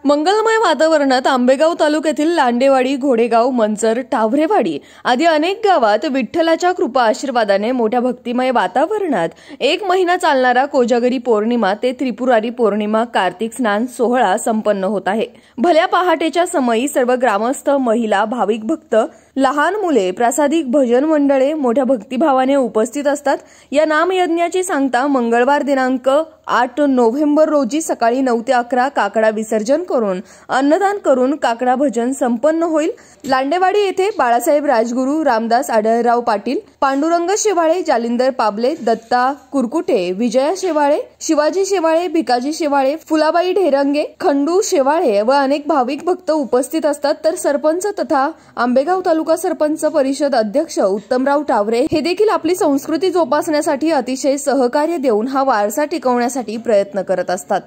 मंगलमय वातावरणात आंबेगाव तालुक्यातील लांडेवाडी, घोडेगाव, मंचर, टावरेवाडी आदी अनेक गावात विठ्ठलाच्या कृपा आशीर्वादाने मोठ्या भक्तिमय वातावरणात एक महिना चालणारा कोजागरी पौर्णिमा ते त्रिपुरारी पौर्णिमा कार्तिक स्नान सोहळा संपन्न होत आहे। भल्या पहाटेच्या समयी सर्व ग्रामस्थ, महिला, भाविक भक्त, लहान मुले, प्रासादिक भजन मंडळे मोठ्या भक्तिभावाने उपस्थित असतात। या नामयज्ञाची सांगता मंगळवार दिनांक 8 नोव्हेंबर रोजी सकाळी 9 ते 11 काकडा विसर्जन करून अन्नदान करून काकडा भजन संपन्न होईल। लांडेवाडी येथे बाळासाहेब राजगुरू, रामदास आढळराव पाटील, पांडुरंग शेवाळे, जालिंदर पाबले, दत्ता कुरकुटे, विजया शेवाळे, शिवाजी शेवाळे, भिकाजी शेवाळे, फुलाबाई ढेरंगे, खंडू शेवाळे व अनेक भाविक भक्त उपस्थित असतात। तर सरपंच तथा आंबेगाव तालुका सरपंच परिषद अध्यक्ष उत्तमराव टावरे हे देखील आपली संस्कृती जोपासण्यासाठी अतिशय सहकार्य देऊन हा वारसा टिकवण्यासाठी प्रयत्न करत असतात।